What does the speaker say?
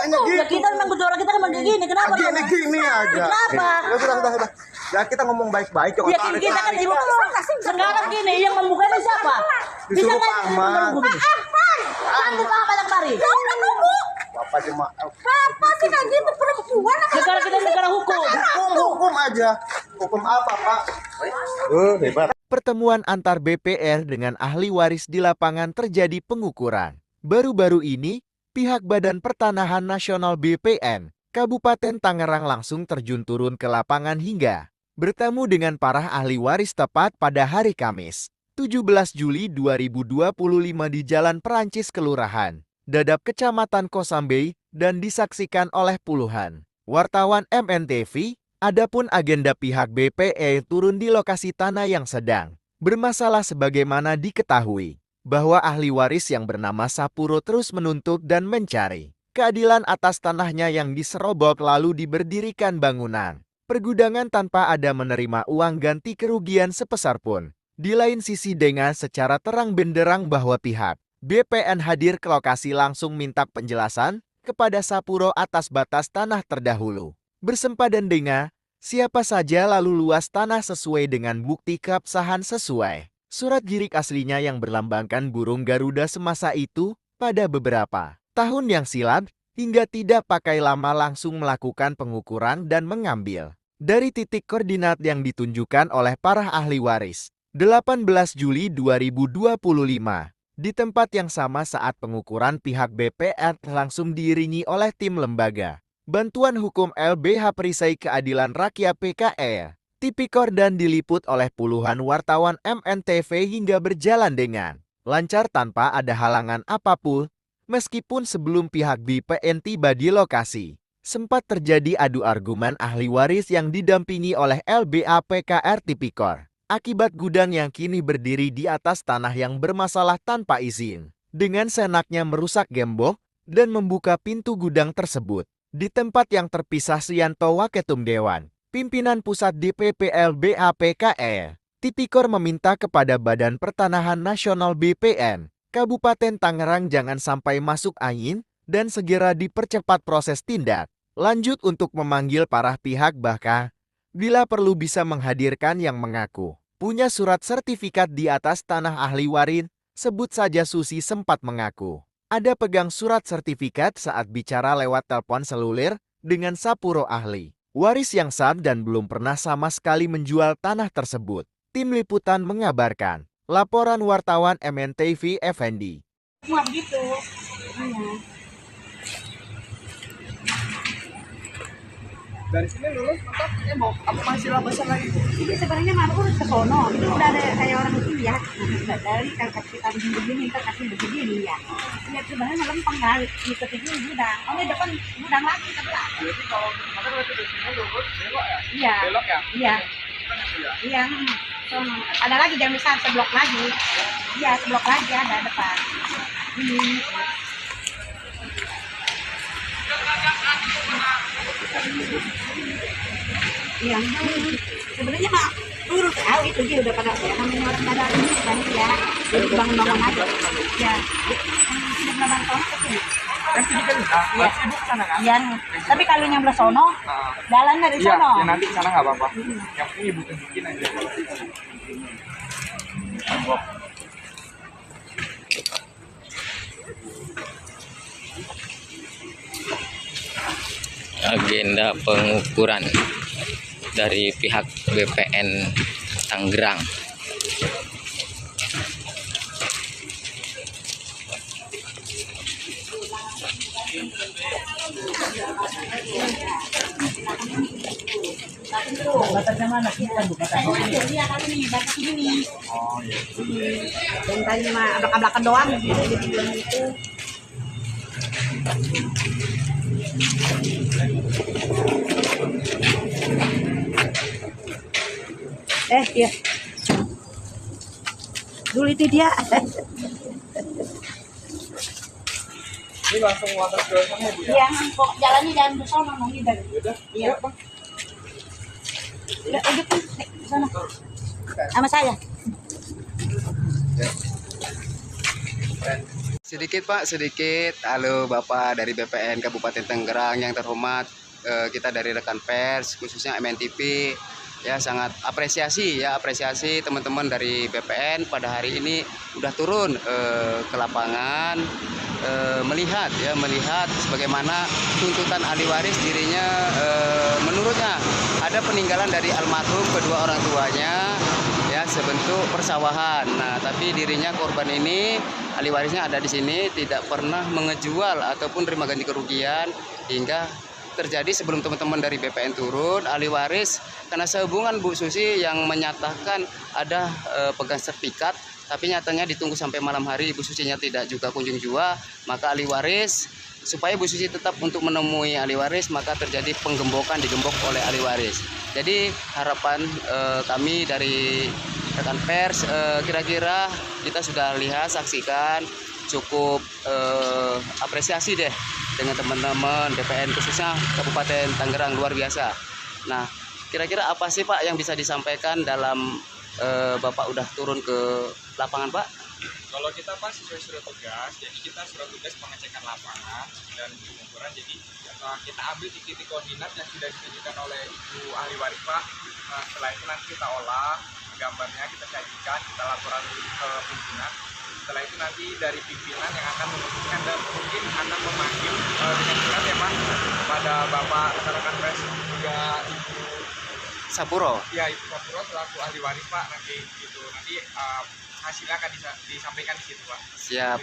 Makanya gitu. Ya kita memang gejolak kita memang kayak gini. Kenapa? Gini aja. Kenapa? Sudah. Ya kita ngomong baik-baik. Ya kita kan ibu sekarang gini yang membuka ini siapa? Bisa Disuruh kan? Pak Ahmad. Kan kita apa yang mari? Ya udah tunggu. Bapak cuma Papa sih kayak gitu perempuan. Negara kita negara hukum. hukum aja. Hukum apa, Pak? Hebat. Pertemuan antar BPR dengan ahli waris di lapangan terjadi pengukuran. Baru-baru ini, pihak Badan Pertanahan Nasional BPN, Kabupaten Tangerang langsung terjun turun ke lapangan hingga bertemu dengan para ahli waris tepat pada hari Kamis, 17 Juli 2025 di Jalan Perancis Kelurahan, Dadap Kecamatan Kosambi, dan disaksikan oleh puluhan wartawan MNTV. Adapun agenda pihak BPE turun di lokasi tanah yang sedang bermasalah sebagaimana diketahui bahwa ahli waris yang bernama Sapuro terus menuntut dan mencari keadilan atas tanahnya yang diserobot lalu diberdirikan bangunan pergudangan tanpa ada menerima uang ganti kerugian sebesar pun. Di lain sisi dengan secara terang benderang bahwa pihak BPN hadir ke lokasi langsung minta penjelasan kepada Sapuro atas batas tanah terdahulu. Bersempadan dengan siapa saja lalu luas tanah sesuai dengan bukti keabsahan sesuai surat girik aslinya yang berlambangkan burung Garuda semasa itu pada beberapa tahun yang silam hingga tidak pakai lama langsung melakukan pengukuran dan mengambil dari titik koordinat yang ditunjukkan oleh para ahli waris. 18 Juli 2025 di tempat yang sama saat pengukuran pihak BPR langsung diiringi oleh tim lembaga Bantuan Hukum LBH Perisai Keadilan Rakyat PKR, Tipikor dan diliput oleh puluhan wartawan MNTV hingga berjalan dengan lancar tanpa ada halangan apapun, meskipun sebelum pihak BPN tiba di lokasi. Sempat terjadi adu argumen ahli waris yang didampingi oleh LBH PKR Tipikor, akibat gudang yang kini berdiri di atas tanah yang bermasalah tanpa izin, dengan senaknya merusak gembok dan membuka pintu gudang tersebut. Di tempat yang terpisah Sianto Waketum Dewan, pimpinan pusat DPP LBH PKR, Tipikor meminta kepada Badan Pertanahan Nasional BPN, Kabupaten Tangerang jangan sampai masuk angin dan segera dipercepat proses tindak lanjut untuk memanggil para pihak bahkan bila perlu bisa menghadirkan yang mengaku punya surat sertifikat di atas tanah ahli waris, sebut saja Susi sempat mengaku ada pegang surat sertifikat saat bicara lewat telepon seluler dengan Sapuro ahli waris yang sah dan belum pernah sama sekali menjual tanah tersebut. Tim Liputan mengabarkan. Laporan wartawan MNTV Effendi. Semua begitu. Dari sini lulus maka mau apa masih labasan lagi? Ini sebenarnya mah urus ke sono. Itu udah ada kayak orang itu ya. Nah, dari kalau kita begini, kita kasih begini ya. Ya sebenarnya lempeng kali. Ikut ini gudang. Oh ini depan gudang lagi sebelah. Jadi kalau misalkan dari sini lulus belok ya? Iya. Belok ya? Iya. Iya. Sono. Ada lagi jam besar seblok lagi. Iya seblok lagi ada depan. Ini. Iya, sebenarnya mah urus tahu itu dia udah pada ya namanya orang pada ini kan ya jadi bangun-bangun aja ya tidak pernah bangun sono kesini Kan sini kan ya sibuk sana kan? iya tapi kalau yang belah sono jalan dari Iya, sono ya nanti sana nggak apa-apa. Yang penting ibu tunjukin aja. Agenda pengukuran dari pihak BPN Tangerang. Batasnya mana kita batasnya? iya kali ini batas ini Oh iya. yang tadi mah belakang doang gitu itu iya dulu itu dia Ini langsung water ke sana Bu ya? yang kok jalannya jangan ke sono nongki dari Udah. iya udah udah pun ke sana sama saya Sedikit Pak, sedikit. Halo Bapak dari BPN Kabupaten Tangerang yang terhormat, kita dari rekan pers, khususnya MNTV, ya sangat apresiasi teman-teman dari BPN pada hari ini udah turun ke lapangan, melihat sebagaimana tuntutan ahli waris dirinya, menurutnya ada peninggalan dari almarhum kedua orang tuanya, ya sebentuk persawahan. Nah, tapi dirinya korban ini, ahli warisnya ada di sini, tidak pernah mengejual ataupun terima ganti kerugian hingga terjadi sebelum teman-teman dari BPN turun. Ahli waris karena sehubungan Bu Susi yang menyatakan ada pegang sertifikat, tapi nyatanya ditunggu sampai malam hari Ibu Susinya tidak juga kunjung jua, maka ahli waris supaya Bu Susi tetap untuk menemui ahli waris, maka terjadi digembok oleh ahli waris. Jadi harapan kami dari rekan pers, kira-kira kita sudah lihat, saksikan, cukup apresiasi deh dengan teman-teman BPN khususnya Kabupaten Tangerang, luar biasa. Nah, kira-kira apa sih Pak yang bisa disampaikan dalam Bapak udah turun ke lapangan Pak? Kalau kita Pak sesuai surat tugas, jadi kita surat tugas pengecekan lapangan dan pengukuran. Jadi kita ambil titik koordinat yang sudah ditunjukkan oleh Ibu ahli waris Pak. Setelah itu nanti kita olah gambarnya, kita sajikan, kita laporan ke pimpinan. Setelah itu nanti dari pimpinan yang akan memutuskan dan mungkin akan memanggil dengan surat ya Pak kepada Bapak rekan-rekan pers juga Ibu Sapuro. Ya, Ibu Sapuro selaku ahli waris Pak, nanti gitu. Nanti hasilnya akan disampaikan di situ Pak. Siap.